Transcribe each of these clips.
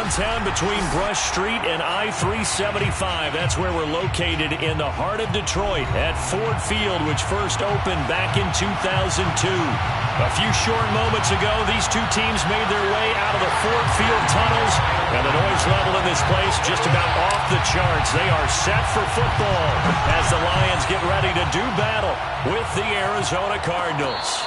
downtown between Brush Street and I-375. That's where we're located in the heart of Detroit at Ford Field, which first opened back in 2002. A few short moments ago, these two teams made their way out of the Ford Field tunnels, and the noise level in this place just about off the charts. They are set for football as the Lions get ready to do battle with the Arizona Cardinals.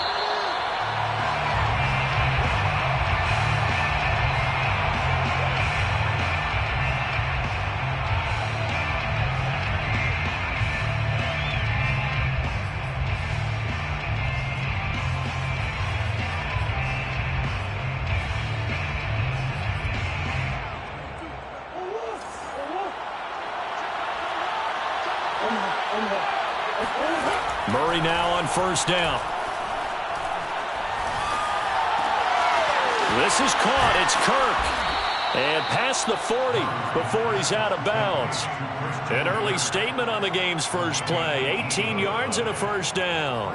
Murray now on first down. This is caught. It's Kirk. And past the 40 before he's out of bounds. An early statement on the game's first play. 18 yards and a first down.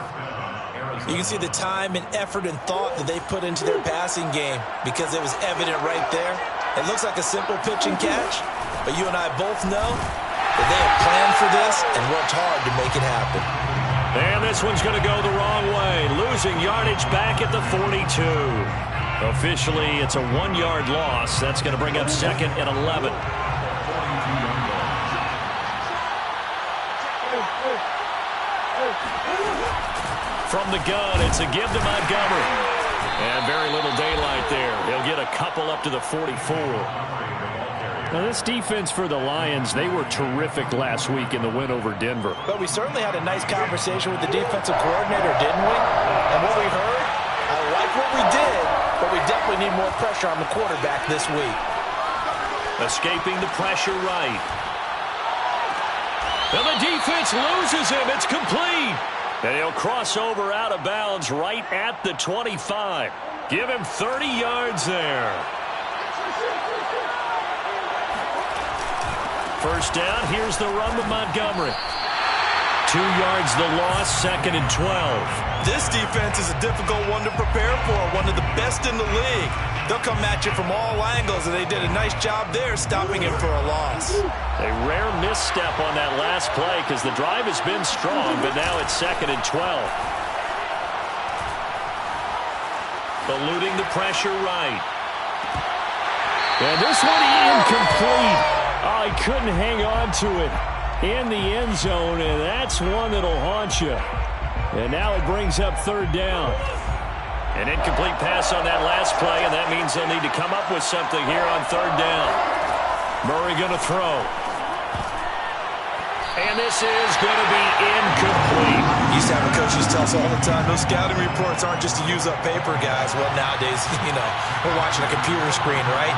You can see the time and effort and thought that they put into their passing game because it was evident right there. It looks like a simple pitch and catch, but you and I both know that they have planned for this and worked hard to make it happen. And this one's going to go the wrong way, losing yardage back at the 42. Officially, it's a 1-yard loss. That's going to bring up second and 11. From the gun, it's a give to Montgomery. And very little daylight there. He'll get a couple up to the 44. Now, this defense for the Lions, they were terrific last week in the win over Denver. But we certainly had a nice conversation with the defensive coordinator, didn't we? And what we heard, I like what we did, but we definitely need more pressure on the quarterback this week. Escaping the pressure right. And the defense loses him. It's complete. And he'll cross over out of bounds right at the 25. Give him 30 yards there. First down, here's the run with Montgomery. 2 yards the loss, second and 12. This defense is a difficult one to prepare for, one of the best in the league. They'll come at you from all angles, and they did a nice job there stopping him for a loss. A rare misstep on that last play because the drive has been strong, but now it's second and 12. Eluding the pressure right. And this one incomplete. Oh, he couldn't hang on to it in the end zone, and that's one that'll haunt you. And now it brings up third down. An incomplete pass on that last play, and that means they'll need to come up with something here on third down. Murray going to throw. And this is going to be incomplete. Used to have coaches tell us all the time, those scouting reports aren't just to use up paper, guys. Well, nowadays, we're watching a computer screen, right?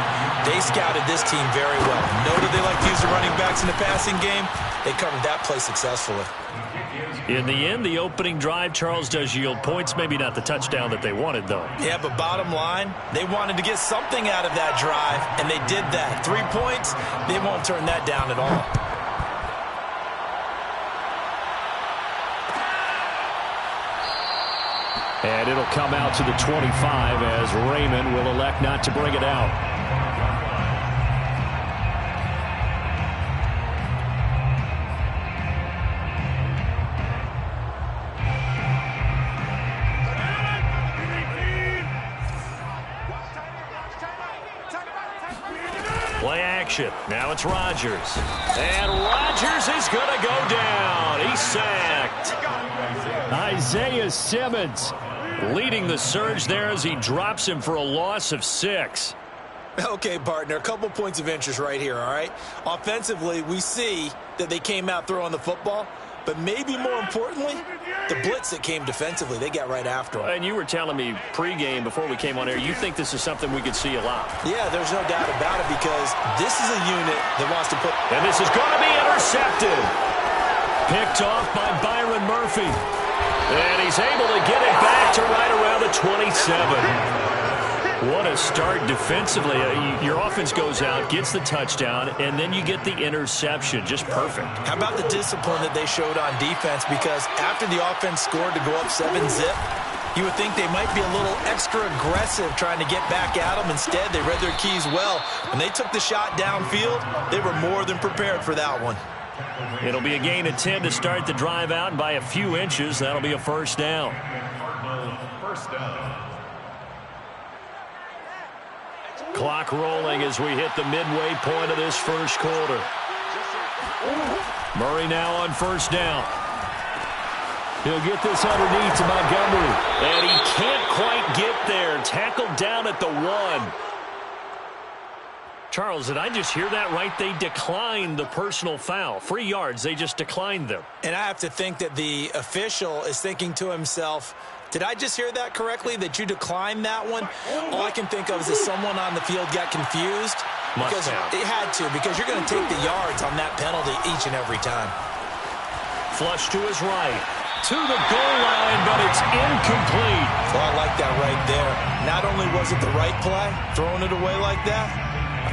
They scouted this team very well. Know that they like to use the running backs in the passing game. They covered that play successfully. In the end, the opening drive, Charles, does yield points. Maybe not the touchdown that they wanted, though. Yeah, but bottom line, they wanted to get something out of that drive, and they did that. 3 points, they won't turn that down at all. And it'll come out to the 25 as Raymond will elect not to bring it out. Play action. Now it's Rodgers. And Rodgers is going to go down. He's sacked. Isaiah Simmons leading the surge there as he drops him for a loss of 6. Okay, partner, a couple points of interest right here, all right? Offensively, we see that they came out throwing the football, but maybe more importantly, the blitz that came defensively, they got right after him. And you were telling me pregame before we came on air, you think this is something we could see a lot. Yeah, there's no doubt about it because this is a unit that wants to put... And this is going to be intercepted. Picked off by Byron Murphy. And he's able to get it back to right around the 27. What a start defensively. Your offense goes out, gets the touchdown, and then you get the interception. Just perfect. How about the discipline that they showed on defense? Because after the offense scored to go up 7-zip, You would think they might be a little extra aggressive trying to get back at them. Instead, they read their keys well. When they took the shot downfield, they were more than prepared for that one. It'll be a gain of 10 to start the drive out, and by a few inches, that'll be a first down. First down. Clock rolling as we hit the midway point of this first quarter. Murray now on first down. He'll get this underneath to Montgomery. And he can't quite get there. Tackled down at the 1. Charles, did I just hear that right? They declined the personal foul. 3 yards, they just declined them. And I have to think that the official is thinking to himself, did I just hear that correctly, that you declined that one? All I can think of is that someone on the field got confused. Because it had to, because you're going to take the yards on that penalty each and every time. Flush to his right. To the goal line, but it's incomplete. Well, I like that right there. Not only was it the right play, throwing it away like that,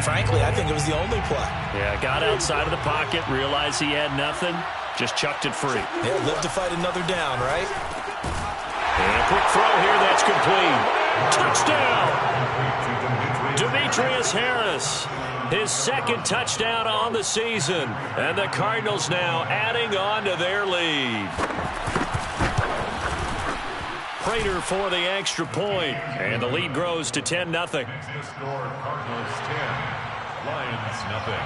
frankly, I think it was the only play. Yeah, got outside of the pocket, realized he had nothing, just chucked it free. Yeah, live to fight another down, right? And a quick throw here, that's complete. Touchdown! Demetrius Harris, his second touchdown on the season. And the Cardinals now adding on to their lead. Prater for the extra point, and the lead grows to 10-0. Cardinals 10, Lions nothing.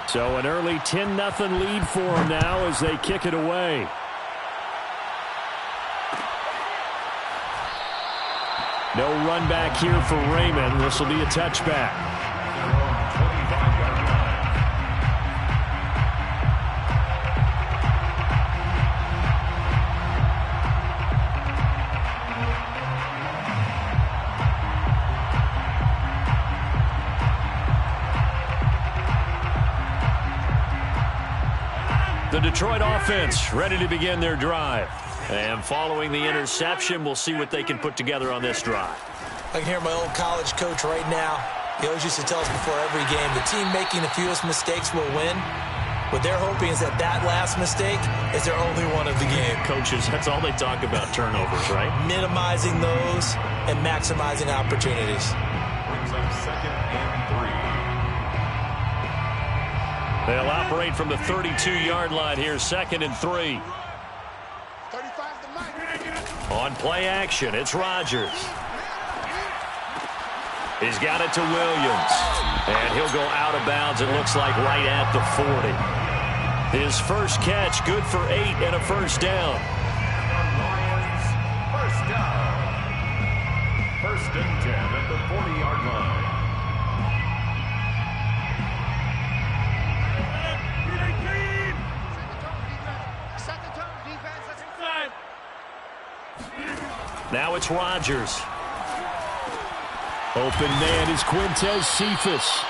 So an early 10-0 lead for them now as they kick it away. No run back here for Raymond. This will be a touchback. The Detroit offense ready to begin their drive. And following the interception, we'll see what they can put together on this drive. I can hear my old college coach right now. He always used to tell us before every game, the team making the fewest mistakes will win. What they're hoping is that that last mistake is their only one of the game. Coaches, that's all they talk about, turnovers, right? Minimizing those and maximizing opportunities. Brings up 2nd and 3. They'll operate from the 32-yard line here, 2nd and 3. On play action, it's Rodgers. He's got it to Williams. And he'll go out of bounds, it looks like, right at the 40. His first catch, good for 8 and a first down. Lions, first down. 1st and 10 at the 40-yard line. Now it's Rodgers. Open man is Quintez Cephas.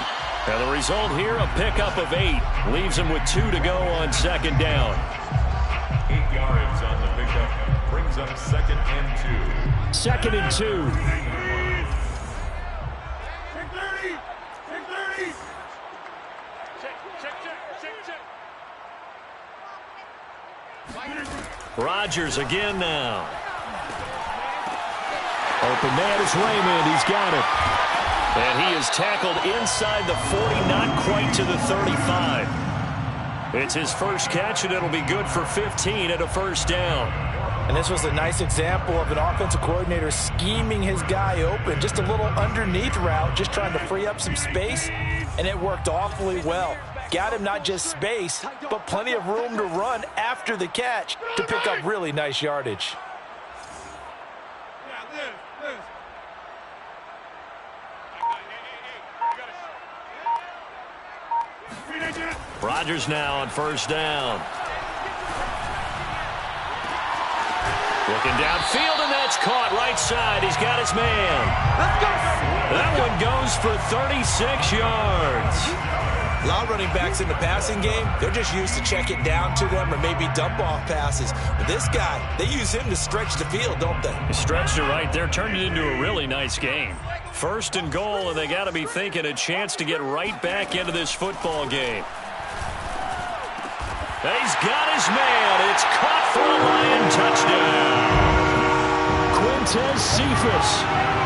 And the result here, a pickup of 8. Leaves him with 2 to go on 2nd down. 8 yards on the pickup. Brings up 2nd and 2. 2nd and 2. Rodgers again now. Open man is Raymond. He's got it. And he is tackled inside the 40, not quite to the 35. It's his first catch, and it'll be good for 15 at a first down. And this was a nice example of an offensive coordinator scheming his guy open. Just a little underneath route, just trying to free up some space, and it worked awfully well. Got him not just space, but plenty of room to run after the catch to pick up really nice yardage. Rodgers now on first down. Looking downfield, and that's caught right side. He's got his man. That one goes for 36 yards. A lot of running backs in the passing game, they're just used to check it down to them or maybe dump-off passes. But this guy, they use him to stretch the field, don't they? He stretched it right there, turned it into a really nice game. 1st and goal, and they got to be thinking a chance to get right back into this football game. He's got his man. It's caught for a Lion touchdown. Montez Cephas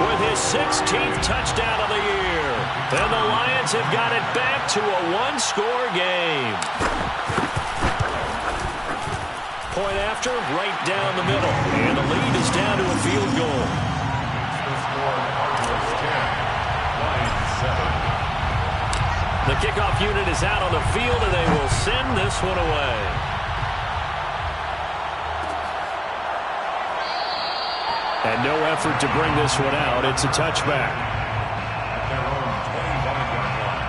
with his 16th touchdown of the year. And the Lions have got it back to a one-score game. Point after, right down the middle. And the lead is down to a field goal. The score, Cardinals 10, Lions 7. The kickoff unit is out on the field, and they will send this one away. And no effort to bring this one out. It's a touchback. At their own 25-yard line.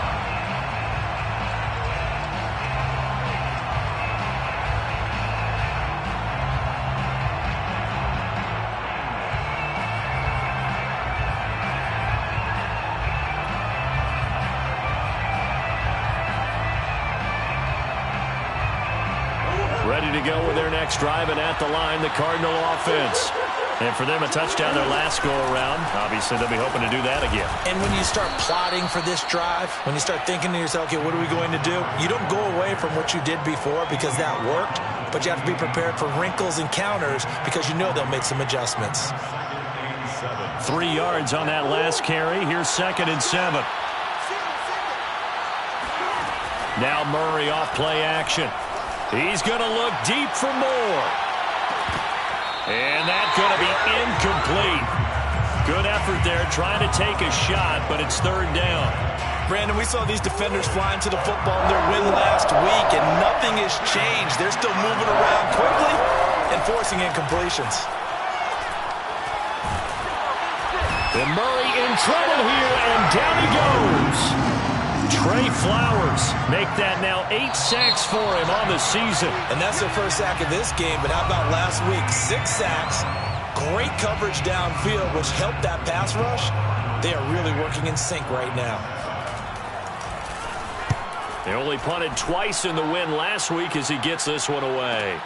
Ready to go with their next drive, and at the line, the Cardinal offense. And for them, a touchdown their last go-around. Obviously, they'll be hoping to do that again. And when you start plotting for this drive, when you start thinking to yourself, okay, what are we going to do? You don't go away from what you did before because that worked, but you have to be prepared for wrinkles and counters because you know they'll make some adjustments. 3 yards on that last carry. Here's 2nd and 7. Now Murray off play action. He's going to look deep for more. And that's going to be incomplete. Good effort there, trying to take a shot, but it's 3rd down. Brandon, we saw these defenders flying to the football in their win last week, and nothing has changed. They're still moving around quickly and forcing incompletions. And Murray in trouble here, and down he goes. Trey Flowers make that now 8 sacks for him on the season. And that's their first sack of this game, but how about last week? 6 sacks, great coverage downfield, which helped that pass rush. They are really working in sync right now. They only punted twice in the win last week as he gets this one away.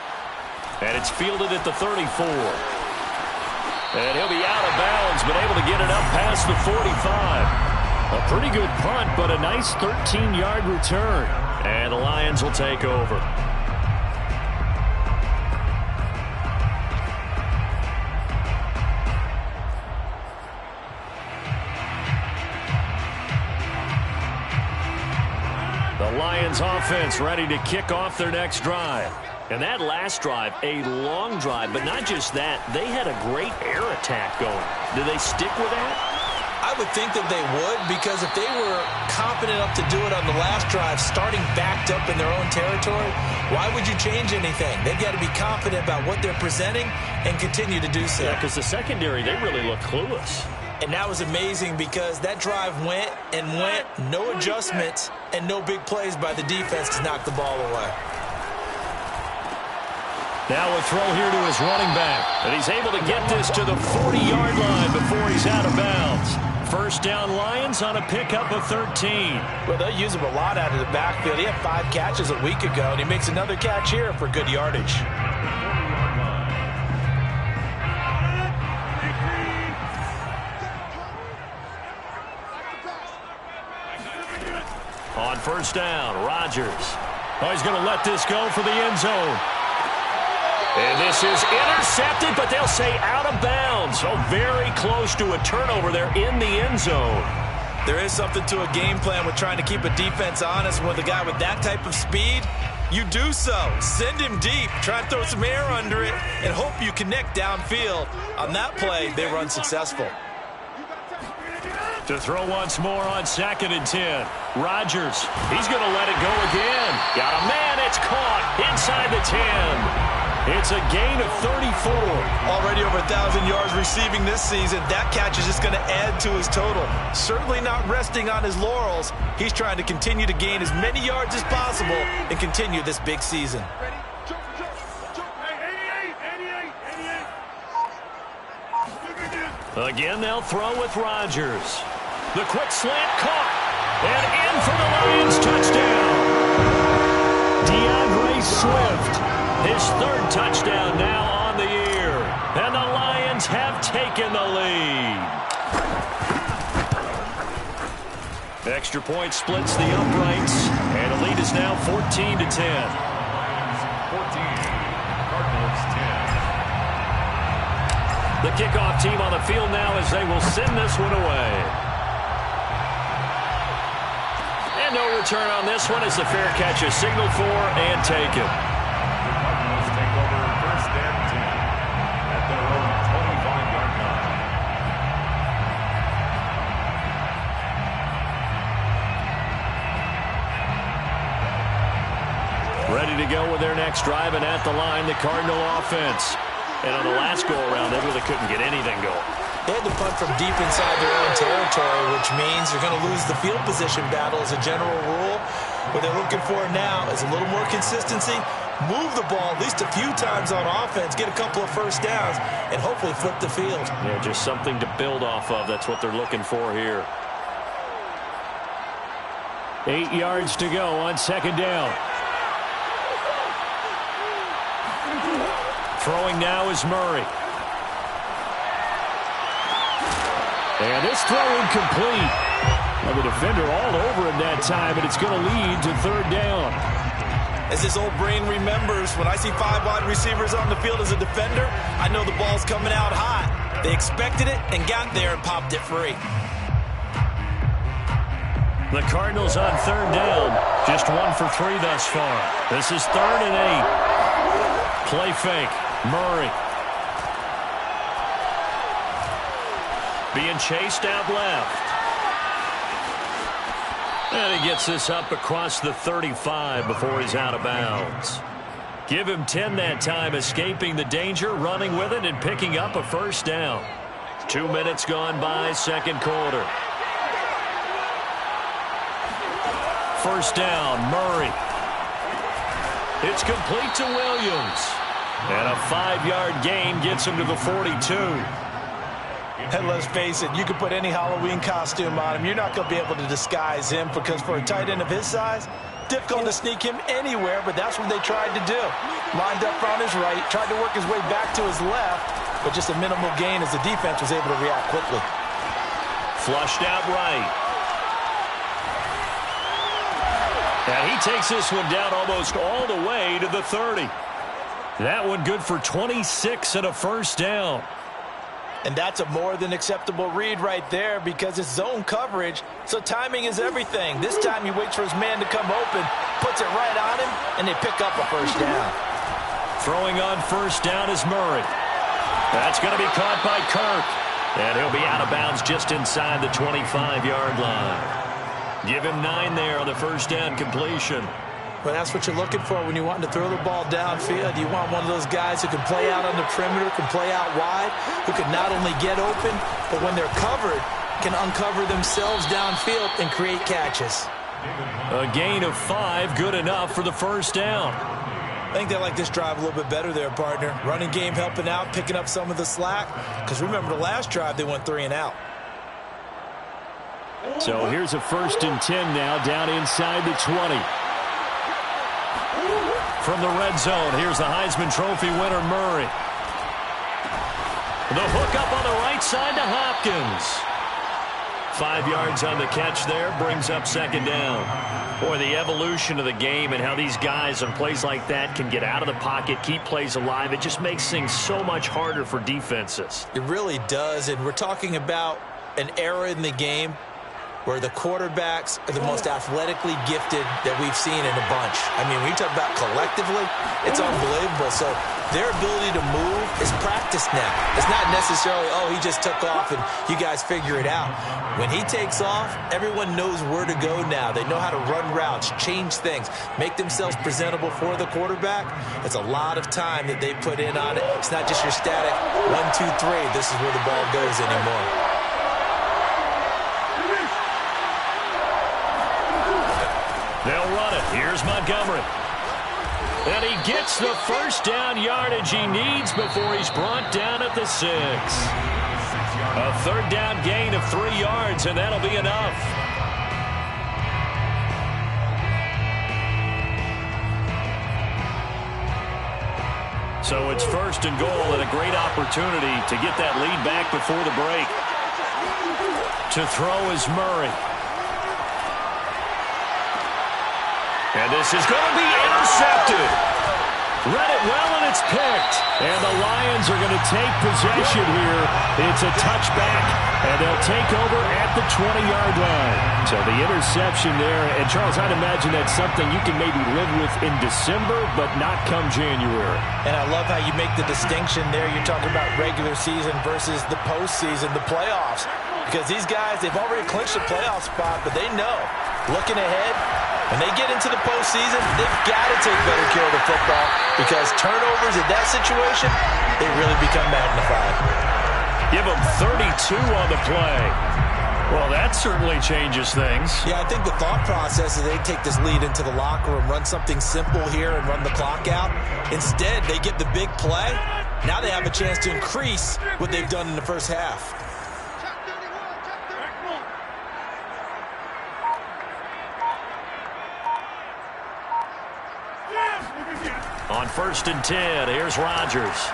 And it's fielded at the 34. And he'll be out of bounds, but able to get it up past the 45. A pretty good punt, but a nice 13-yard return. And the Lions will take over. The Lions offense ready to kick off their next drive. And that last drive, a long drive, but not just that. They had a great air attack going. Do they stick with that? I would think that they would, because if they were confident enough to do it on the last drive, starting backed up in their own territory, why would you change anything? They've got to be confident about what they're presenting and continue to do so. Yeah, because the secondary, they really look clueless. And that was amazing because that drive went and went, no adjustments, and no big plays by the defense to knock the ball away. Now a throw here to his running back. And he's able to get this to the 40-yard line before he's out of bounds. First down Lions on a pickup of 13. Well, they'll use him a lot out of the backfield. He had 5 catches a week ago, and he makes another catch here for good yardage. On first down, Rodgers. Oh, he's going to let this go for the end zone. And this is intercepted, but they'll say out of bounds. So very close to a turnover there in the end zone. There is something to a game plan with trying to keep a defense honest. With a guy with that type of speed, you do so. Send him deep, try and throw some air under it, and hope you connect downfield. On that play, they were unsuccessful. To throw once more on 2nd and 10. Rodgers, he's going to let it go again. Got a man, it's caught inside the 10. It's a gain of 34. Already over 1,000 yards receiving this season. That catch is just going to add to his total. Certainly not resting on his laurels. He's trying to continue to gain as many yards as possible and continue this big season. Again, they'll throw with Rodgers. The quick slant caught. And in for the Lions touchdown. DeAndre Swift. His 3rd touchdown now on the year. And the Lions have taken the lead. Extra point splits the uprights. And the lead is now 14-10. Lions 14, Cardinals 10. The kickoff team on the field now as they will send this one away. And no return on this one as the fair catch is signaled for and taken. Cardinals take over first and 10 at their own 25-yard line. Ready to go with their next drive, and at the line, the Cardinal offense. And on the last go-around, they really couldn't get anything going. They had to punt from deep inside their own territory, which means you're going to lose the field position battle as a general rule. What they're looking for now is a little more consistency, move the ball at least a few times on offense, get a couple of first downs, and hopefully flip the field. Yeah, just something to build off of. That's what they're looking for here. 8 yards to go on second down. Throwing now is Murray. And this throw incomplete. Well, the defender all over him that time, and it's going to lead to third down. As this old brain remembers, when I see 5 wide receivers on the field as a defender, I know the ball's coming out hot. They expected it and got there and popped it free. The Cardinals on third down. Just 1 for 3 thus far. This is 3rd and 8. Play fake. Murray. Being chased out left. And he gets this up across the 35 before he's out of bounds. Give him 10 that time, escaping the danger, running with it, and picking up a first down. 2 minutes gone by, second quarter. First down, Murray. It's complete to Williams. And a 5-yard gain gets him to the 42. And let's face it, you can put any Halloween costume on him. You're not going to be able to disguise him because for a tight end of his size, difficult to sneak him anywhere, but that's what they tried to do. Lined up on his right, tried to work his way back to his left, but just a minimal gain as the defense was able to react quickly. Flushed out right. And he takes this one down almost all the way to the 30. That one good for 26 and a first down. And that's a more than acceptable read right there because it's zone coverage, so timing is everything. This time he waits for his man to come open, puts it right on him, and they pick up a first down. Throwing on first down is Murray. That's going to be caught by Kirk. And he'll be out of bounds just inside the 25-yard line. Give him 9 there on the first down completion. Well, that's what you're looking for when you want to throw the ball downfield. You want one of those guys who can play out on the perimeter, can play out wide, who can not only get open, but when they're covered, can uncover themselves downfield and create catches. A gain of 5, good enough for the first down. I think they like this drive a little bit better there, partner. Running game helping out, picking up some of the slack. Because remember the last drive, they went 3 and out. So here's a 1st and 10 now, down inside the 20. From the red zone, here's the Heisman Trophy winner, Murray. The hook up on the right side to Hopkins. 5 yards on the catch there, brings up second down. Boy, the evolution of the game and how these guys on plays like that can get out of the pocket, keep plays alive, it just makes things so much harder for defenses. It really does, and we're talking about an era in the game where the quarterbacks are the most athletically gifted that we've seen in a bunch. I mean, when you talk about collectively, it's unbelievable. So their ability to move is practiced now. It's not necessarily, oh, he just took off and you guys figure it out. When he takes off, everyone knows where to go now. They know how to run routes, change things, make themselves presentable for the quarterback. It's a lot of time that they put in on it. It's not just your static 1, 2, 3. This is where the ball goes anymore. They'll run it. Here's Montgomery. And he gets the first down yardage he needs before he's brought down at the 6. A 3rd down gain of 3 yards, and that'll be enough. So it's 1st and goal and a great opportunity to get that lead back before the break. To throw is Murray. And this is going to be intercepted. Read it well, and it's picked. And the Lions are going to take possession here. It's a touchback, and they'll take over at the 20-yard line. So the interception there. And, Charles, I'd imagine that's something you can maybe live with in December, but not come January. And I love how you make the distinction there. You're talking about regular season versus the postseason, the playoffs. Because these guys, they've already clinched a playoff spot, but they know, looking ahead, when they get into the postseason, they've got to take better care of the football because turnovers in that situation, they really become magnified. Give them 32 on the play. Well, that certainly changes things. Yeah, I think the thought process is they take this lead into the locker room, run something simple here and run the clock out. Instead, they get the big play. Now they have a chance to increase what they've done in the first half. On 1st and 10, here's Rodgers.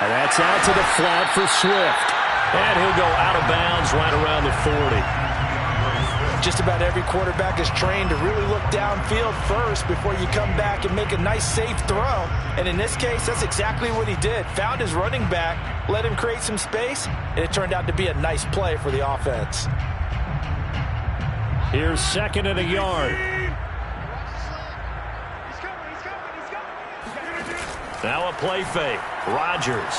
And that's out to the flat for Swift. And he'll go out of bounds right around the 40. Just about every quarterback is trained to really look downfield first before you come back and make a nice, safe throw. And in this case, that's exactly what he did. Found his running back, let him create some space, and it turned out to be a nice play for the offense. Here's 2nd and a yard. Now a play fake. Rodgers.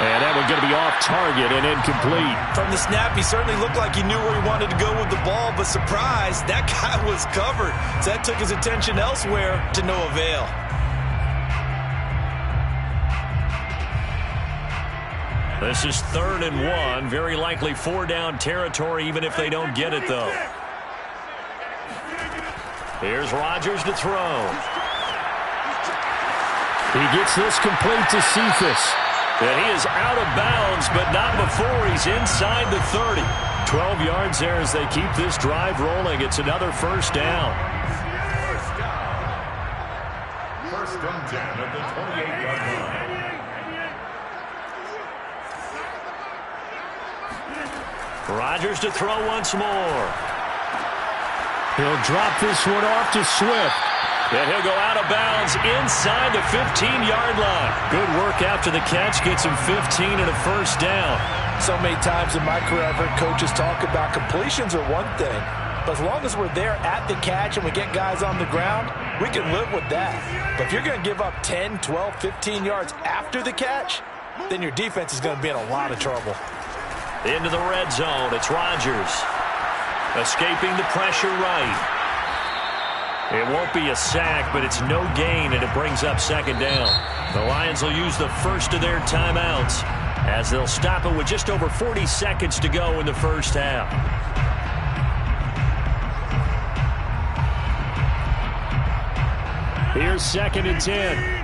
And that one's going to be off target and incomplete. From the snap, he certainly looked like he knew where he wanted to go with the ball, but surprise, that guy was covered. So that took his attention elsewhere to no avail. This is 3rd and 1. Very likely 4-down territory, even if they don't get it, though. Here's Rodgers to throw. He gets this complete to Ssfa. And he is out of bounds, but not before he's inside the 30. 12 yards there as they keep this drive rolling. It's another 1st down. 1st and 10 at the 28-yard line. Rodgers to throw once more. He'll drop this one off to Swift. And he'll go out of bounds inside the 15-yard line. Good work after the catch. Gets him 15 and a 1st down. So many times in my career, I've heard coaches talk about completions are one thing. But as long as we're there at the catch and we get guys on the ground, we can live with that. But if you're going to give up 10, 12, 15 yards after the catch, then your defense is going to be in a lot of trouble. Into the red zone. It's Rodgers. Escaping the pressure right. It won't be a sack, but it's no gain, and it brings up 2nd down. The Lions will use the first of their timeouts as they'll stop it with just over 40 seconds to go in the first half. Here's 2nd and 10.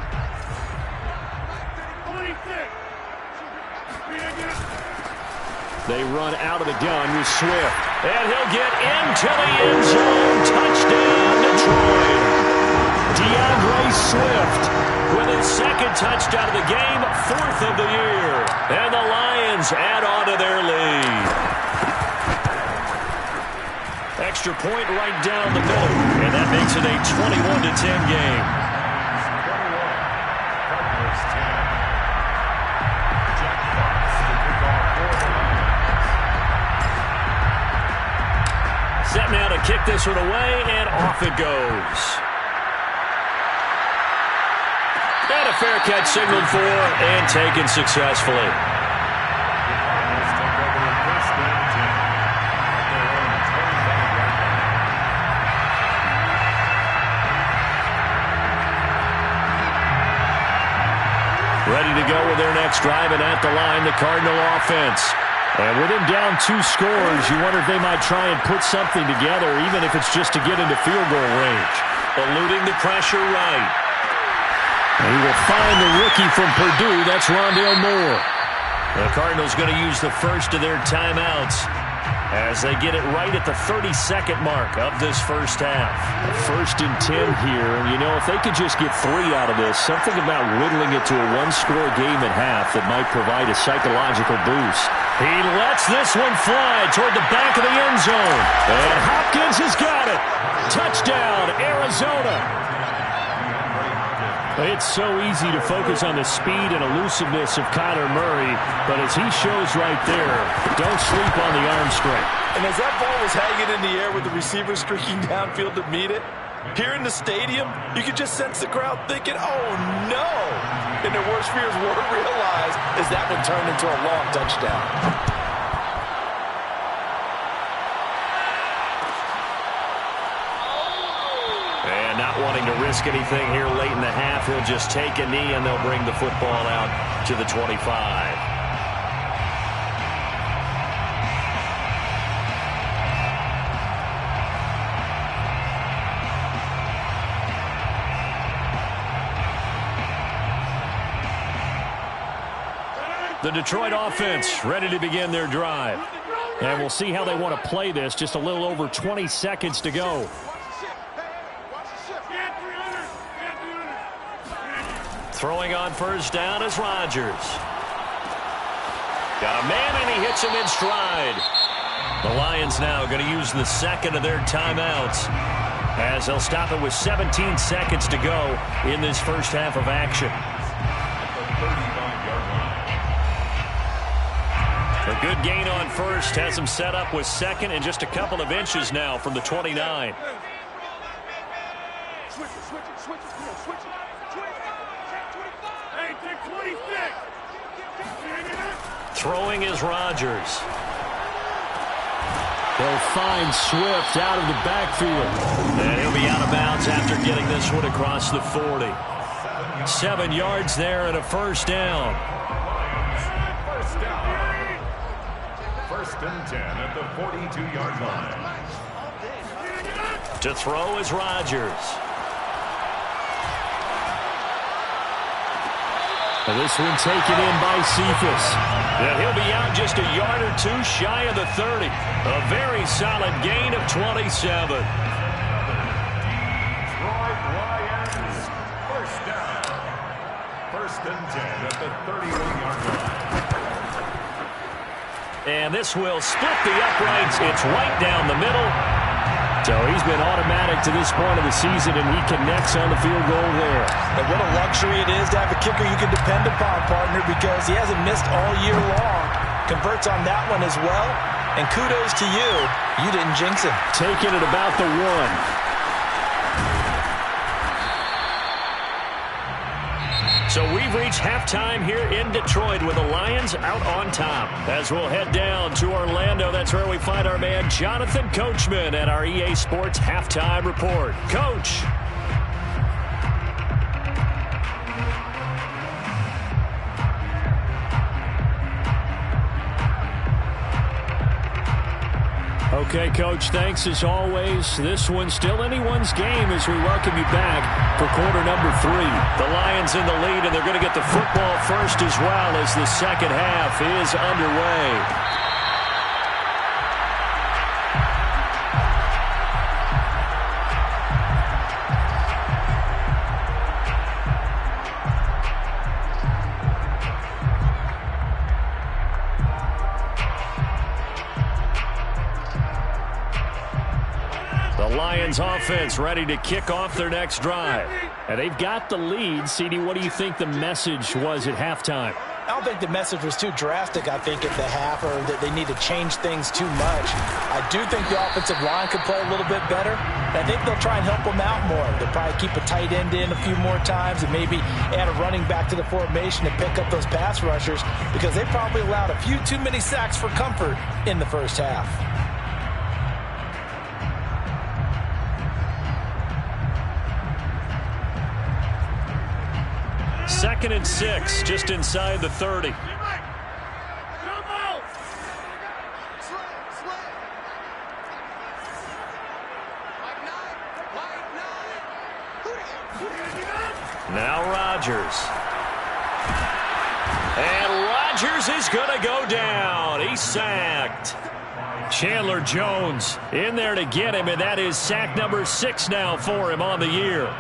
They run out of the gun with Swift. And he'll get into the end zone. Touchdown, Detroit. DeAndre Swift with his 2nd touchdown of the game, 4th of the year. And the Lions add on to their lead. Extra point right down the middle. And that makes it a 21-10 game. Set now to kick this one away, and off it goes. And a fair catch signaled for and taken successfully. Ready to go with their next drive, and at the line, the Cardinal offense. And with him down 2 scores, you wonder if they might try and put something together, even if it's just to get into field goal range. Eluding the pressure right. And he will find the rookie from Purdue. That's Rondale Moore. The Cardinals going to use the first of their timeouts as they get it right at the 32nd mark of this first half. 1st and 10 here. And, you know, if they could just get 3 out of this, something about whittling it to a 1-score game at half that might provide a psychological boost. He lets this one fly toward the back of the end zone. And Hopkins has got it. Touchdown, Arizona. It's so easy to focus on the speed and elusiveness of Kyler Murray, but as he shows right there, don't sleep on the arm strength. And as that ball was hanging in the air with the receiver streaking downfield to meet it, here in the stadium, you could just sense the crowd thinking, oh no! And their worst fears were realized as that one turned into a long touchdown. And not wanting to risk anything here late in the half, he'll just take a knee and they'll bring the football out to the 25. The Detroit offense ready to begin their drive. And we'll see how they want to play this. Just a little over 20 seconds to go. Throwing on first down is Rodgers. Got a man and he hits him in stride. The Lions now going to use the second of their timeouts as they'll stop it with 17 seconds to go in this first half of action. A good gain on first has him set up with second and just a couple of inches now from the 29. Throwing is Rodgers. They'll find Swift out of the backfield. And he'll be out of bounds after getting this one across the 40. 7 yards there and a first down. First and 10 at the 42-yard line. To throw is Rodgers. And this one taken in by Ssfa. And he'll be out just a yard or two shy of the 30. A very solid gain of 27. Detroit Lions, first down. First and 10 at the 31-yard line. And this will split the uprights. It's right down the middle. So he's been automatic to this point of the season, and he connects on the field goal there. And what a luxury it is to have a kicker you can depend upon, partner, because he hasn't missed all year long. Converts on that one as well. And kudos to you. You didn't jinx him. Taking it about the 1. So we've reached halftime here in Detroit with the Lions out on top. As we'll head down to Orlando, that's where we find our man Jonathan Coachman at our EA Sports Halftime Report. Coach. Okay, Coach, thanks as always. This one's still anyone's game as we welcome you back for quarter number 3. The Lions in the lead, and they're going to get the football first as well as the second half is underway. Lions offense ready to kick off their next drive. And they've got the lead. CD, what do you think the message was at halftime? I don't think the message was too drastic, I think, at the half, or that they need to change things too much. I do think the offensive line could play a little bit better. And I think they'll try and help them out more. They'll probably keep a tight end in a few more times and maybe add a running back to the formation to pick up those pass rushers, because they probably allowed a few too many sacks for comfort in the first half. Second and 6, just inside the 30. Now Rodgers. And Rodgers is going to go down. He's sacked. Chandler Jones in there to get him, and that is sack number 6 now for him on the year.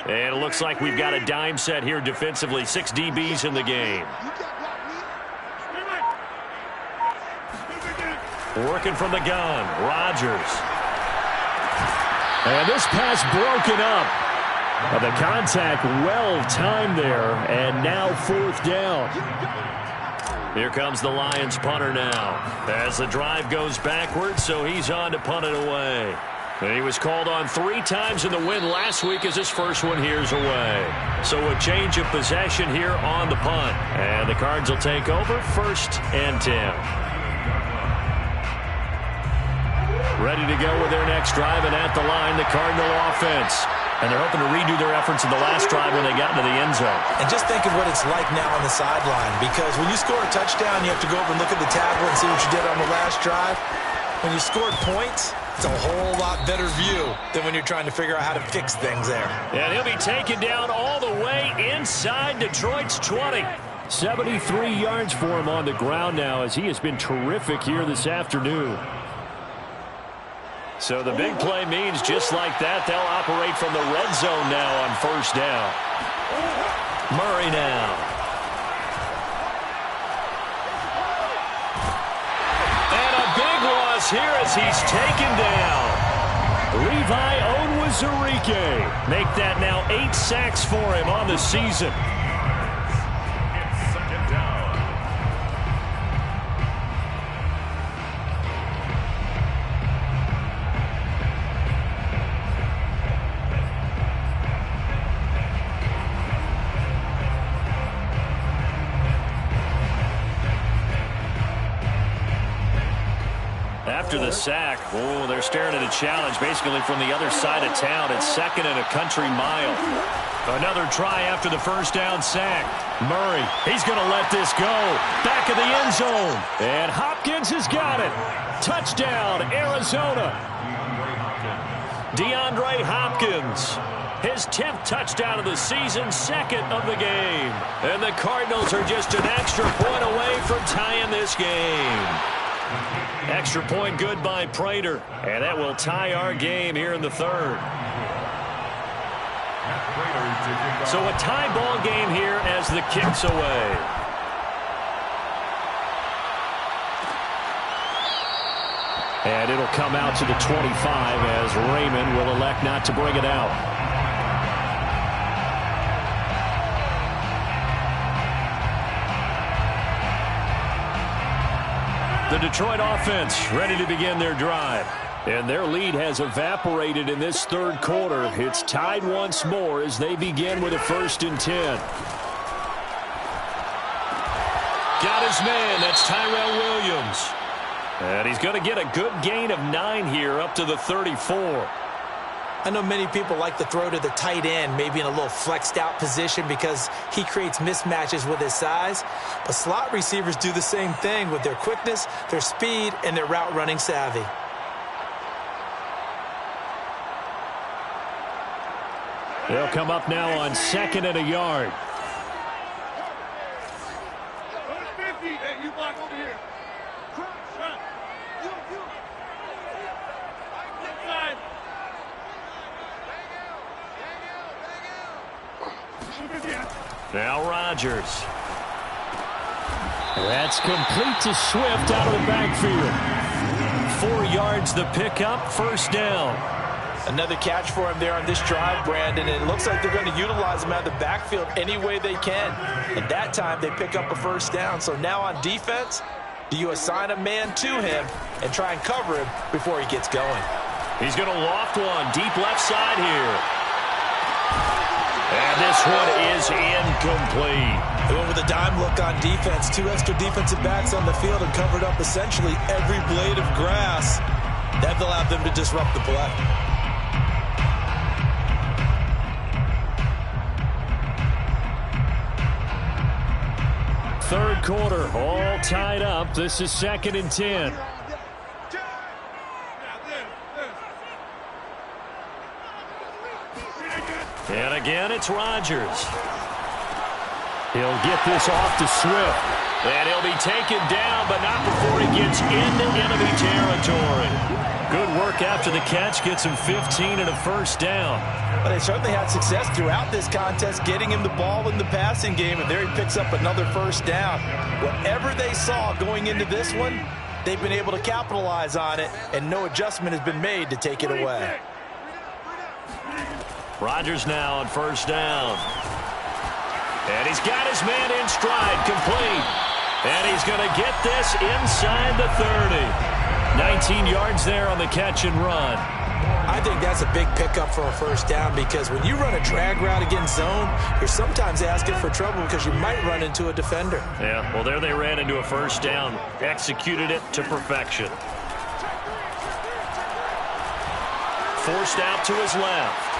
And it looks like we've got a dime set here defensively. 6 DBs in the game. Working from the gun, Rodgers. And this pass broken up. The contact well timed there, and now 4th down. Here comes the Lions punter now. As the drive goes backwards, so he's on to punt it away. And he was called on 3 times in the win last week as his first one here's away. So a change of possession here on the punt. And the Cards will take over 1st and 10. Ready to go with their next drive, and at the line, the Cardinal offense. And they're hoping to redo their efforts in the last drive when they got into the end zone. And just think of what it's like now on the sideline, because when you score a touchdown, you have to go over and look at the tablet and see what you did on the last drive. When you scored points, it's a whole lot better view than when you're trying to figure out how to fix things there. And he'll be taken down all the way inside Detroit's 20. 73 yards for him on the ground now, as he has been terrific here this afternoon. So the big play means just like that, they'll operate from the red zone now on 1st down. Murray now. And a big loss here as he's taken down. Levi Onwuzurike. Make that now 8 sacks for him on the season. It's 2nd down. After the sack, they're staring at a challenge basically from the other side of town. It's 2nd and a country mile. Another try after the 1st down sack. Murray, he's going to let this go. Back of the end zone. And Hopkins has got it. Touchdown, Arizona. DeAndre Hopkins. His 10th touchdown of the season, 2nd of the game. And the Cardinals are just an extra point away from tying this game. Extra point good by Prater. And that will tie our game here in the 3rd. So a tie ball game here as the kick's away. And it'll come out to the 25 as Raymond will elect not to bring it out. The Detroit offense ready to begin their drive. And their lead has evaporated in this 3rd quarter. It's tied once more as they begin with a 1st and 10. Got his man. That's Tyrell Williams. And he's going to get a good gain of 9 here up to the 34. I know many people like to throw to the tight end, maybe in a little flexed out position because he creates mismatches with his size. But slot receivers do the same thing with their quickness, their speed, and their route running savvy. They'll come up now on 2nd and a yard. Now Rodgers. That's complete to Swift out of the backfield. 4 yards the pickup, 1st down. Another catch for him there on this drive, Brandon. And it looks like they're going to utilize him out of the backfield any way they can. And that time they pick up a 1st down. So now on defense, do you assign a man to him and try and cover him before he gets going? He's going to loft one deep left side here. And this one is incomplete. They went with a dime look on defense. 2 extra defensive backs on the field and covered up essentially every blade of grass. That allowed them to disrupt the play. Third quarter, all tied up. This is 2nd and 10. And again, it's Rodgers. He'll get this off to Swift. And he'll be taken down, but not before he gets into enemy territory. Good work after the catch gets him 15 and a first down. Well, they certainly had success throughout this contest getting him the ball in the passing game, and there he picks up another first down. Whatever they saw going into this one, they've been able to capitalize on it, and no adjustment has been made to take it away. Rodgers now on first down. And he's got his man in stride, complete. And he's going to get this inside the 30. 19 yards there on the catch and run. I think that's a big pickup for a first down, because when you run a drag route against zone, you're sometimes asking for trouble because you might run into a defender. Yeah, well, there they ran into a first down. Executed it to perfection. Forced out to his left.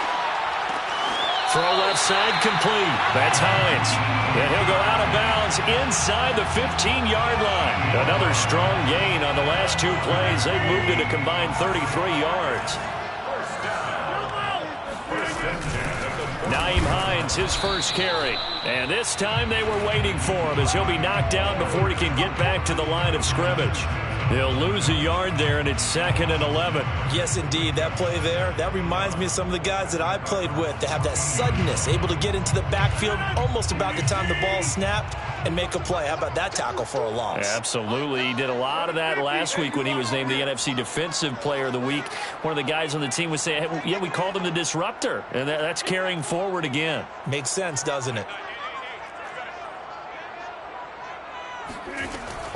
Throw left side complete. That's Hines. And he'll go out of bounds inside the 15-yard line. Another strong gain on the last two plays. They moved it a combined 33 yards. Naeem Hines, his first carry. And this time they were waiting for him, as he'll be knocked down before he can get back to the line of scrimmage. They'll lose a yard there, and it's 2nd and 11. Yes, indeed. That play there, that reminds me of some of the guys that I played with that have that suddenness, able to get into the backfield almost about the time the ball snapped and make a play. How about that tackle for a loss? Absolutely. He did a lot of that last week when he was named the NFC Defensive Player of the Week. One of the guys on the team would say, hey, yeah, we called him the disruptor, and that's carrying forward again. Makes sense, doesn't it?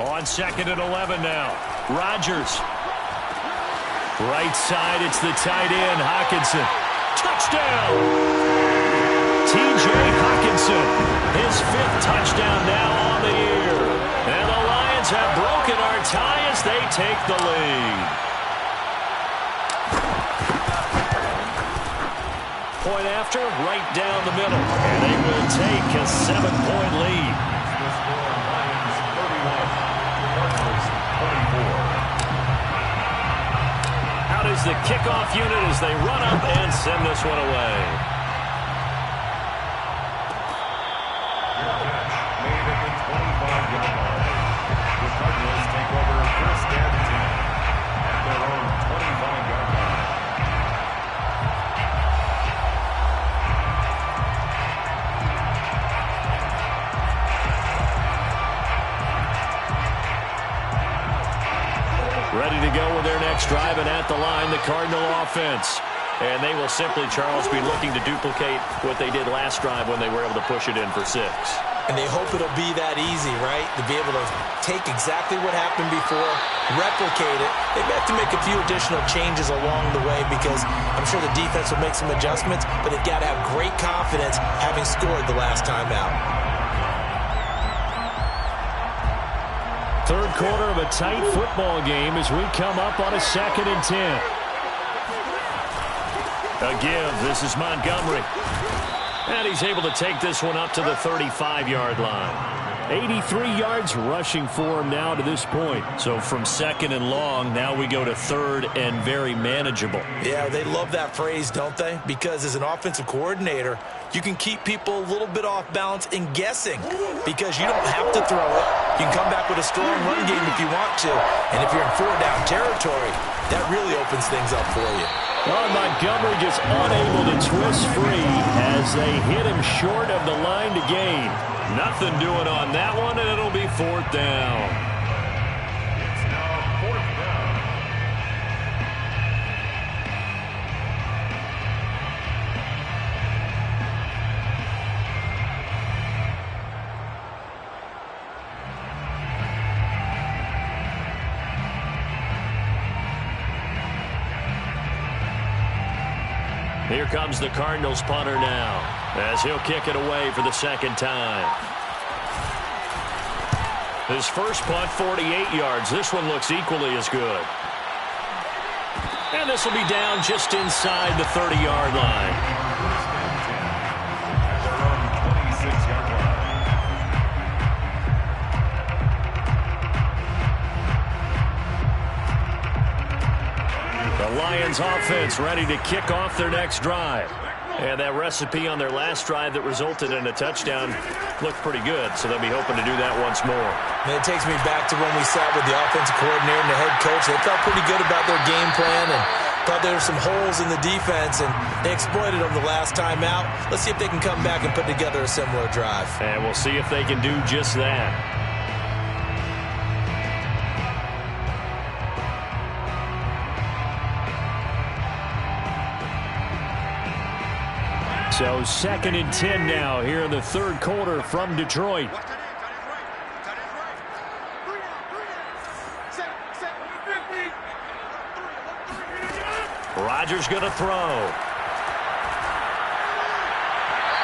On 2nd and 11 now. Rodgers. Right side, it's the tight end, Hockenson. Touchdown! T.J. Hockenson. His 5th touchdown now on the year. And the Lions have broken our tie as they take the lead. Point after, right down the middle. And they will take a 7-point lead. Out is the kickoff unit as they run up and send this one away. Made at the 25-yard line. The Cardinals take over 1st and 10 at their own 25-yard line. Ready to go with their next drive, and at the line, the Cardinal offense. And they will simply, Charles, be looking to duplicate what they did last drive when they were able to push it in for 6. And they hope it'll be that easy, right? To be able to take exactly what happened before, replicate it. They may have to make a few additional changes along the way, because I'm sure the defense will make some adjustments, but they've got to have great confidence having scored the last time out. Third quarter of a tight football game as we come up on a 2nd and 10. A give. This is Montgomery. And he's able to take this one up to the 35-yard line. 83 yards rushing for him now to this point. So from 2nd and long, now we go to 3rd and very manageable. Yeah, they love that phrase, don't they? Because as an offensive coordinator, you can keep people a little bit off balance and guessing, because you don't have to throw it. You can come back with a strong run game if you want to. And if you're in 4-down territory, that really opens things up for you. Well, Montgomery just unable to twist free as they hit him short of the line to gain. Nothing doing on that one, and it'll be 4th down. It's now 4th down. Here comes the Cardinals punter now, as he'll kick it away for the 2nd time. His first punt, 48 yards. This one looks equally as good. And this will be down just inside the 30-yard line. At their own 26-yard line. The Lions offense ready to kick off their next drive. And that recipe on their last drive that resulted in a touchdown looked pretty good, so they'll be hoping to do that once more. And it takes me back to when we sat with the offensive coordinator and the head coach. They felt pretty good about their game plan and thought there were some holes in the defense, and they exploited them the last time out. Let's see if they can come back and put together a similar drive. And we'll see if they can do just that. So 2nd and 10 now here in the third quarter from Detroit. Rodgers going to throw.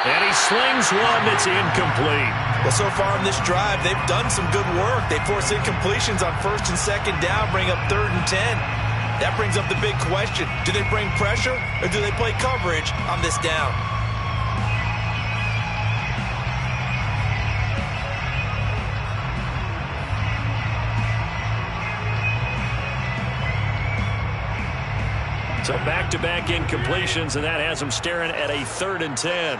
And he slings one that's incomplete. Well, so far in this drive, they've done some good work. They force incompletions on 1st and 2nd down, bring up 3rd and 10. That brings up the big question. Do they bring pressure or do they play coverage on this down? So back-to-back incompletions, and that has them staring at a 3rd and 10.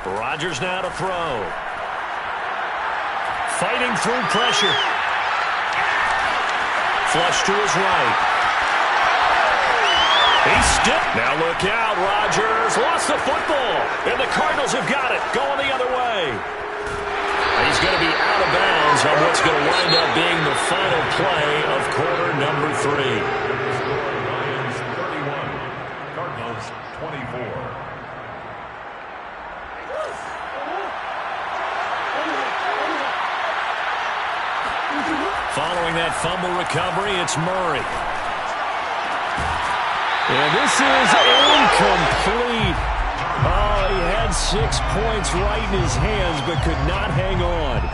Rodgers now to throw. Fighting through pressure. Flush to his right. He's still. Now look out. Rodgers lost the football. And the Cardinals have got it. Going the other way. He's going to be out of bounds on what's going to wind up being the final play of quarter number 3. Lions 31, Cardinals 24. Following that fumble recovery, it's Murray. And this is incomplete. Oh, he had 6 points right in his hands, but could not hang on.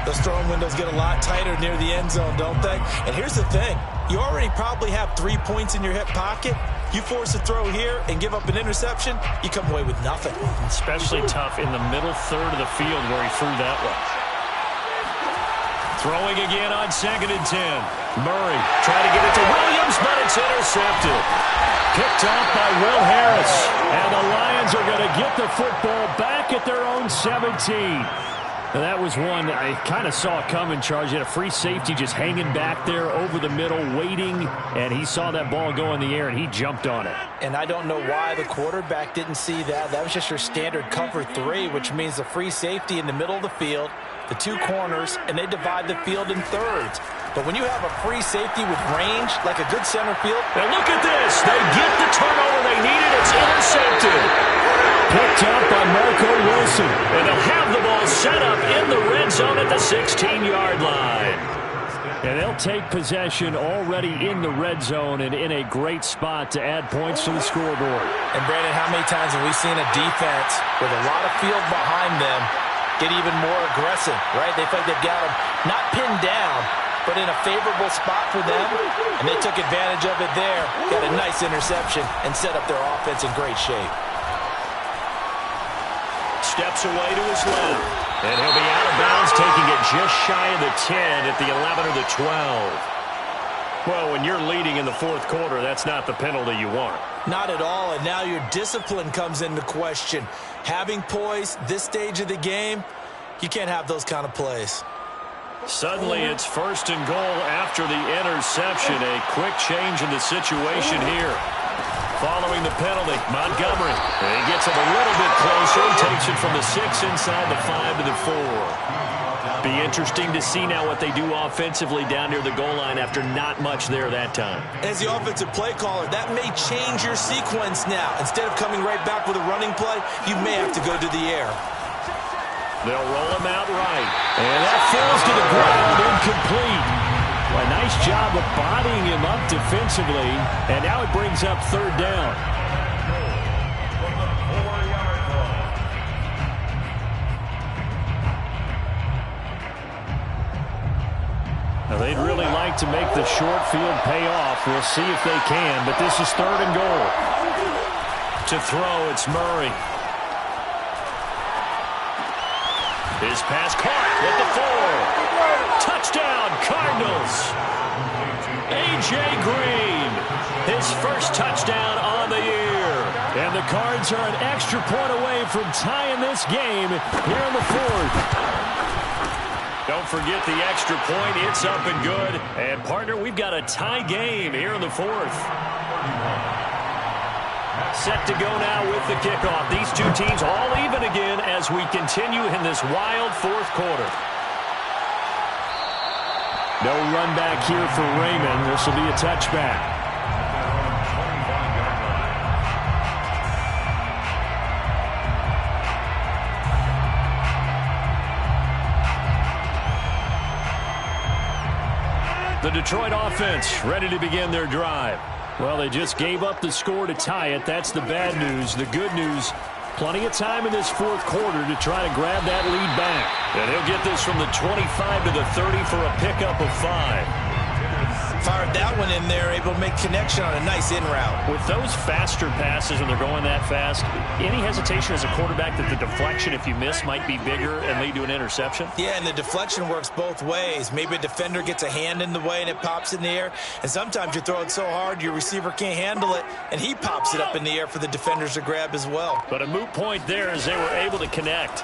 Those throwing windows get a lot tighter near the end zone, don't they? And here's the thing. You already probably have 3 points in your hip pocket. You force a throw here and give up an interception, you come away with nothing. Especially tough in the middle third of the field where he threw that one. Throwing again on 2nd and 10. Murray trying to get it to Williams, but it's intercepted. Picked off by Will Harris. And the Lions are going to get the football back at their own 17. Now that was one I kind of saw coming, Charge. He had a free safety just hanging back there over the middle, waiting, and he saw that ball go in the air, and he jumped on it. And I don't know why the quarterback didn't see that. That was just your standard cover 3, which means the free safety in the middle of the field, the 2 corners, and they divide the field in thirds. But when you have a free safety with range, like a good center field. And look at this. They get the turnover they needed. It's intercepted. Picked up by Marco Wilson. And they'll have the ball set up in the red zone at the 16-yard line. And they'll take possession already in the red zone and in a great spot to add points to the scoreboard. And, Brandon, how many times have we seen a defense with a lot of field behind them get even more aggressive, right? They feel like they've got them not pinned down, but in a favorable spot for them, and they took advantage of it there, got a nice interception, and set up their offense in great shape. Steps away to his left, and he'll be out of bounds, taking it just shy of the 10 at the 11 or the 12. Well, when you're leading in the fourth quarter, that's not the penalty you want. Not at all, and now your discipline comes into question. Having poise this stage of the game, you can't have those kind of plays. Suddenly it's 1st and goal after the interception. A quick change in the situation here. Following the penalty, Montgomery. And he gets it a little bit closer. He takes it from the 6 inside the 5 to the 4. Be interesting to see now what they do offensively down near the goal line after not much there that time. As the offensive play caller, that may change your sequence now. Instead of coming right back with a running play, you may have to go to the air. They'll roll him out right. And that falls to the ground, incomplete. A nice job of bodying him up defensively. And now it brings up 3rd down. Now they'd really like to make the short field pay off. We'll see if they can, but this is 3rd and goal. To throw, it's Murray. His pass caught at the 4. Touchdown, Cardinals. A.J. Green, his first touchdown on the year. And the Cards are an extra point away from tying this game here in the 4th. Don't forget the extra point. It's up and good. And, partner, we've got a tie game here in the 4th. Set to go now with the kickoff. These two teams all even again as we continue in this wild 4th quarter. No run back here for Raymond. This will be a touchback. The Detroit offense ready to begin their drive. Well, they just gave up the score to tie it. That's the bad news. The good news, plenty of time in this 4th quarter to try to grab that lead back. And he'll get this from the 25 to the 30 for a pickup of 5. Fired that one in there, able to make connection on a nice in route. With those faster passes when they're going that fast, any hesitation as a quarterback that the deflection, if you miss, might be bigger and lead to an interception? Yeah, and the deflection works both ways. Maybe a defender gets a hand in the way and it pops in the air. And sometimes you throw it so hard your receiver can't handle it, and he pops it up in the air for the defenders to grab as well. But a moot point there as they were able to connect.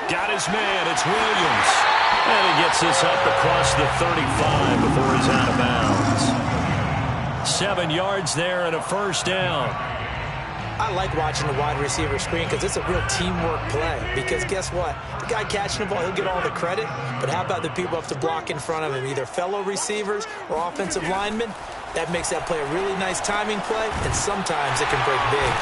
Got his man. It's Williams. And he gets this up across the 35 before he's out of bounds. 7 yards there and a first down. I like watching the wide receiver screen because it's a real teamwork play. Because guess what? The guy catching the ball, he'll get all the credit. But how about the people have to block in front of him, either fellow receivers or offensive linemen? That makes that play a really nice timing play, and sometimes it can break big.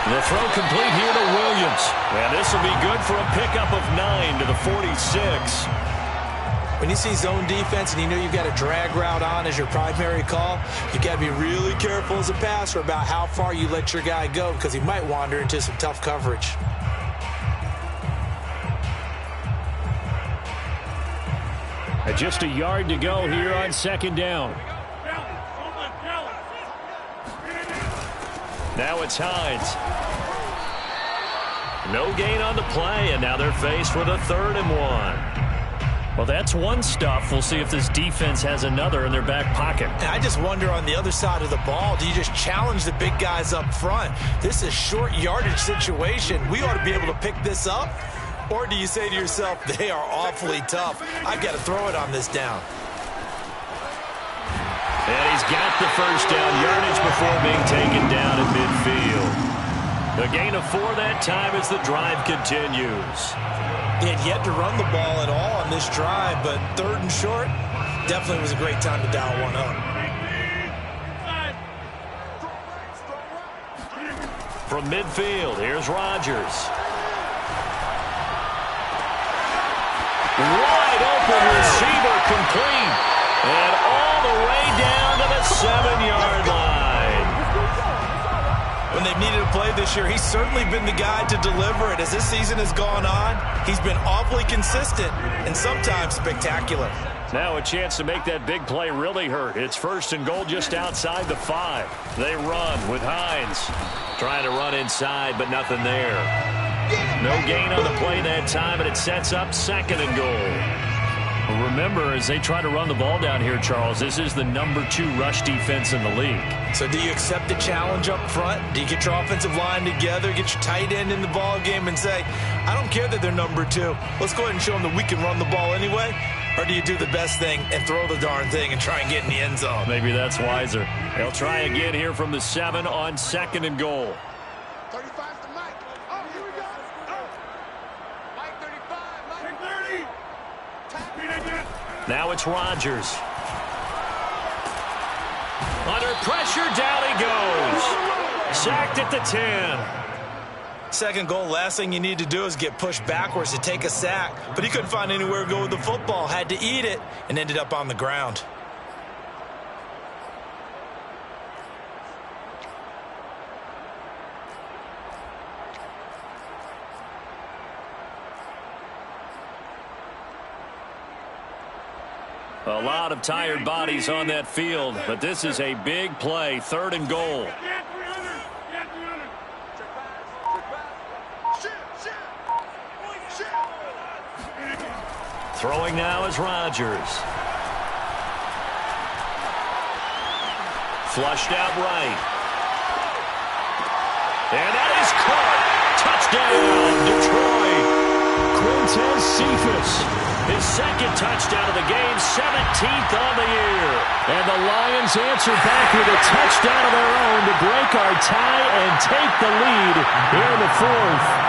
The throw complete here to Williams. And this will be good for a pickup of 9 to the 46. When you see zone defense and you know you've got a drag route on as your primary call, you got to be really careful as a passer about how far you let your guy go because he might wander into some tough coverage. And just a yard to go here on 2nd down. Now it's Hines. No gain on the play, and now they're faced with a 3rd and 1. Well, that's one stuff. We'll see if this defense has another in their back pocket. And I just wonder on the other side of the ball, do you just challenge the big guys up front? This is a short yardage situation. We ought to be able to pick this up. Or do you say to yourself, they are awfully tough. I've got to throw it on this down. And he's got the first down yardage before being taken down at midfield. A gain of 4 that time as the drive continues. He had yet to run the ball at all on this drive, but 3rd and short, definitely was a great time to dial one up. From midfield, here's Rodgers. Wide open receiver complete. And all the way down to the 7-yard line. When they've needed a play this year, he's certainly been the guy to deliver it. As this season has gone on, he's been awfully consistent and sometimes spectacular. Now a chance to make that big play really hurt. It's 1st and goal just outside the 5. They run with Hines. Trying to run inside, but nothing there. No gain on the play that time, and it sets up 2nd and goal. Remember, as they try to run the ball down here, Charles, this is the number 2 rush defense in the league. So do you accept the challenge up front? Do you get your offensive line together, get your tight end in the ball game and say, I don't care that they're number 2. Let's go ahead and show them that we can run the ball anyway? Or do you do the best thing and throw the darn thing and try and get in the end zone? Maybe that's wiser. They'll try again here from the 7 on 2nd and goal. 35 to Mike. Oh, here we go. Mike 35, Mike 30. Now it's Rodgers. Under pressure, down he goes. Sacked at the 10. 2nd goal, last thing you need to do is get pushed backwards to take a sack. But he couldn't find anywhere to go with the football. Had to eat it and ended up on the ground. A lot of tired bodies on that field, but this is a big play, 3rd and goal. Throwing now is Rodgers. Flushed out right. And that is caught. Touchdown, Detroit. Ssfa. His second touchdown of the game, 17th on the year. And the Lions answer back with a touchdown of their own to break our tie and take the lead here in the fourth.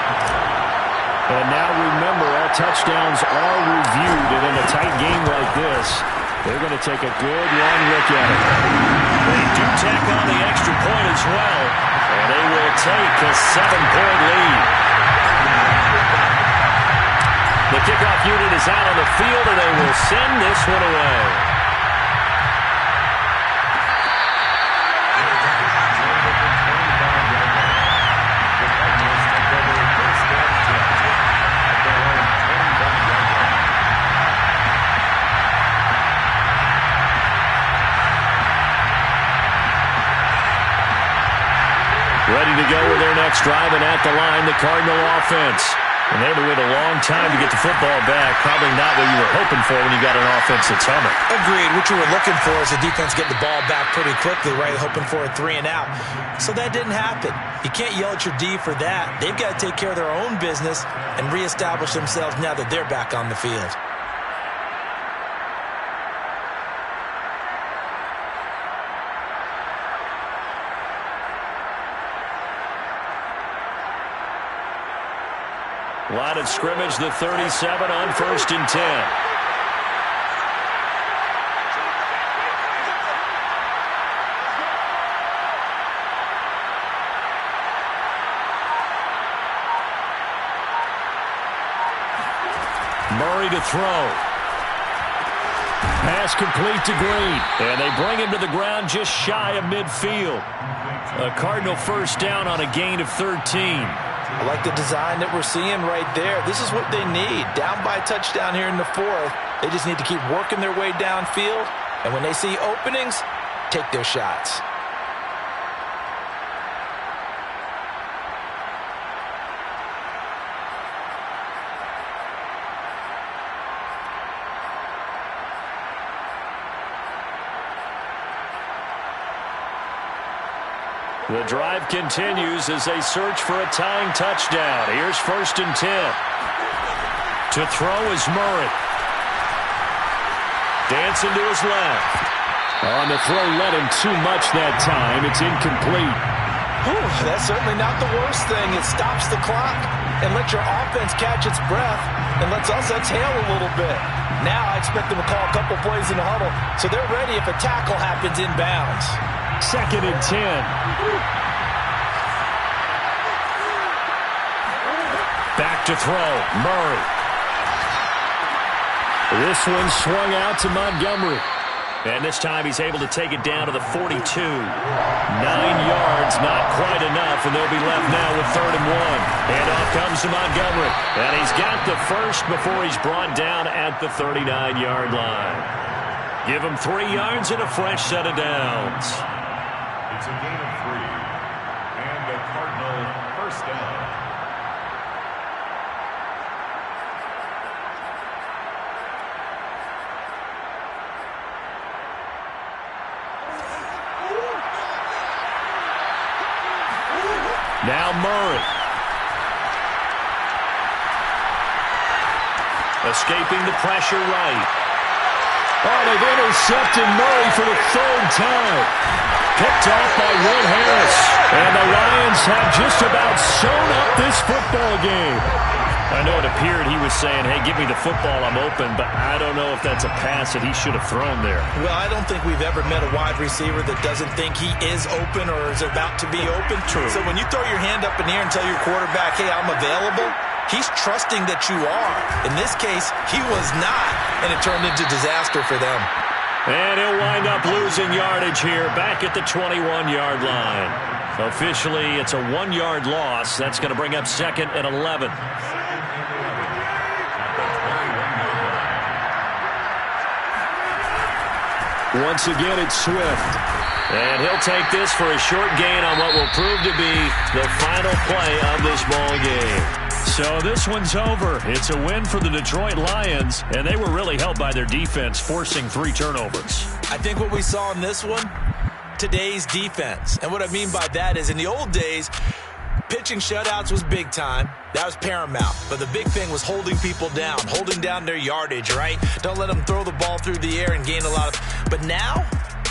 And now remember, all touchdowns are reviewed, and in a tight game like this, they're going to take a good long look at it. They do tack on the extra point as well, and they will take a 7-point lead. The kickoff unit is out on the field, and they will send this one away. Ready to go with their next drive, and at the line, the Cardinal offense. And they had to wait a long time to get the football back. Probably not what you were hoping for when you got an offense that's humming. Agreed. What you were looking for is the defense getting the ball back pretty quickly, right? Hoping for a 3-and-out. So that didn't happen. You can't yell at your D for that. They've got to take care of their own business and reestablish themselves now that they're back on the field. Line of scrimmage, the 37 on 1st and 10. Murray to throw. Pass complete to Green. And they bring him to the ground just shy of midfield. A Cardinal first down on a gain of 13. I like the design that we're seeing right there. This is what they need. Down by a touchdown here in the fourth. They just need to keep working their way downfield. And when they see openings, take their shots. The drive continues as they search for a tying touchdown. Here's 1st and 10. To throw is Murray. Dancing to his left. On the throw, let him too much that time. It's incomplete. Whew, that's certainly not the worst thing. It stops the clock and lets your offense catch its breath and lets us exhale a little bit. Now I expect them to call a couple plays in the huddle so they're ready if a tackle happens inbounds. 2nd and 10. Back to throw. Murray. This one swung out to Montgomery. And this time he's able to take it down to the 42. 9 yards, not quite enough, and they'll be left now with 3rd and 1. And off comes to Montgomery. And he's got the first before he's brought down at the 39-yard line. Give him 3 yards and a fresh set of downs. It's a gain of 3. And a Cardinal first down. Now Murray. Escaping the pressure right. Oh, they've intercepted Murray for the 3rd time. Picked off by Will Harris. And the Lions have just about sewn up this football game. I know it appeared he was saying, hey, give me the football, I'm open, but I don't know if that's a pass that he should have thrown there. Well, I don't think we've ever met a wide receiver that doesn't think he is open or is about to be open. True. So when you throw your hand up in the air and tell your quarterback, hey, I'm available, he's trusting that you are. In this case, he was not, and it turned into disaster for them. And he'll wind up losing yardage here back at the 21-yard line. Officially, it's a 1-yard loss. That's going to bring up 2nd and 11. Once again, it's Swift. And he'll take this for a short gain on what will prove to be the final play of this ball game. So this one's over. It's a win for the Detroit Lions, and they were really helped by their defense, forcing 3 turnovers. I think what we saw in this one, today's defense. And what I mean by that is in the old days, pitching shutouts was big time. That was paramount. But the big thing was holding people down, holding down their yardage, right? Don't let them throw the ball through the air and gain a lot of... But now,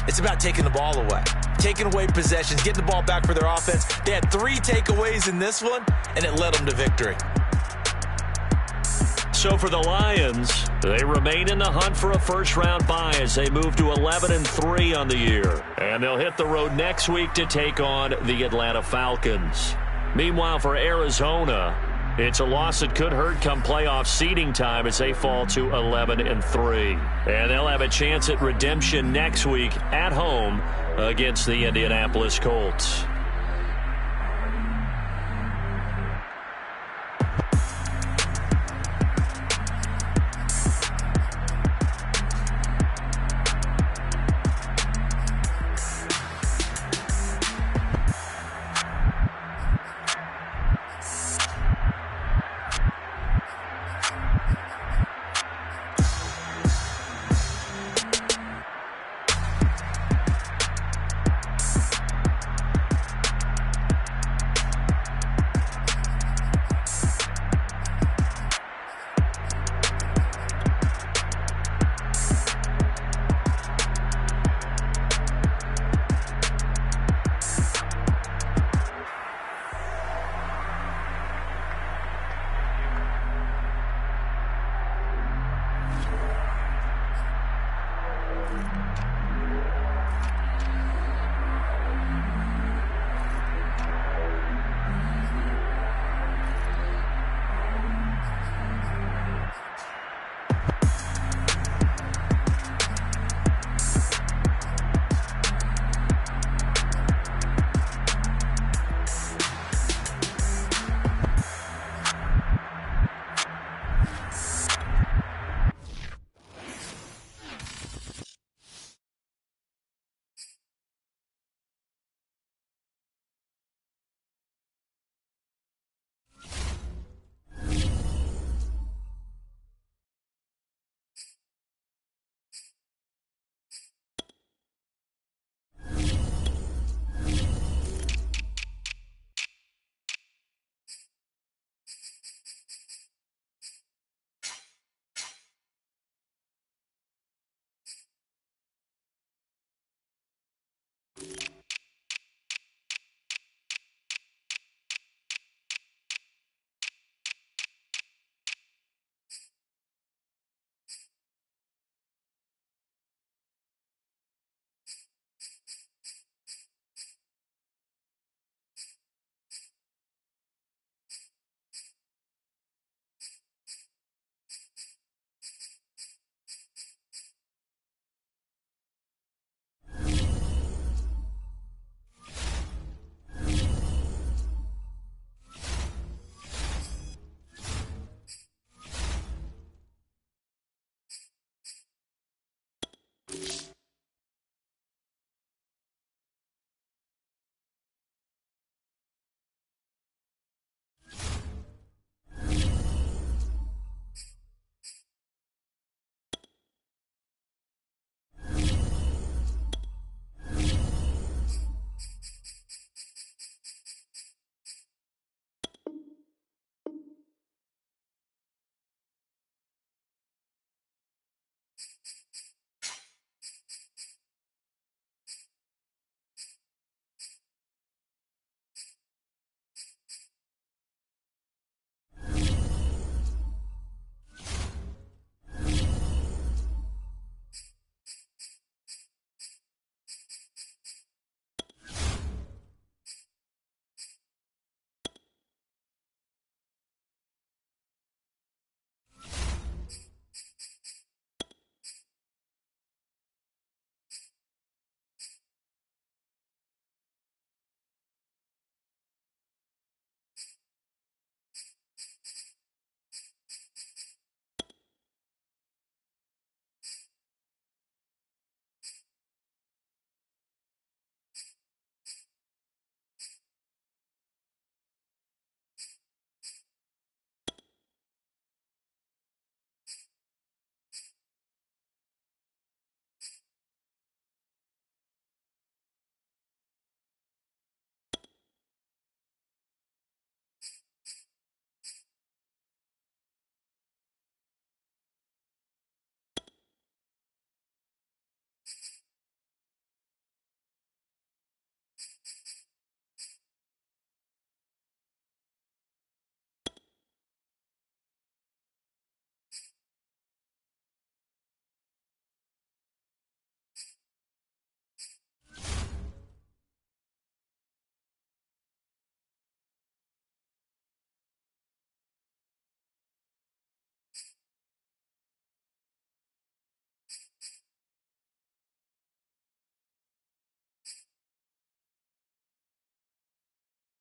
it's about taking the ball away. Taking away possessions, getting the ball back for their offense. They had 3 takeaways in this one, and it led them to victory. So for the Lions, they remain in the hunt for a first-round bye as they move to 11-3 on the year. And they'll hit the road next week to take on the Atlanta Falcons. Meanwhile, for Arizona, it's a loss that could hurt come playoff seeding time as they fall to 11-3. And they'll have a chance at redemption next week at home against the Indianapolis Colts.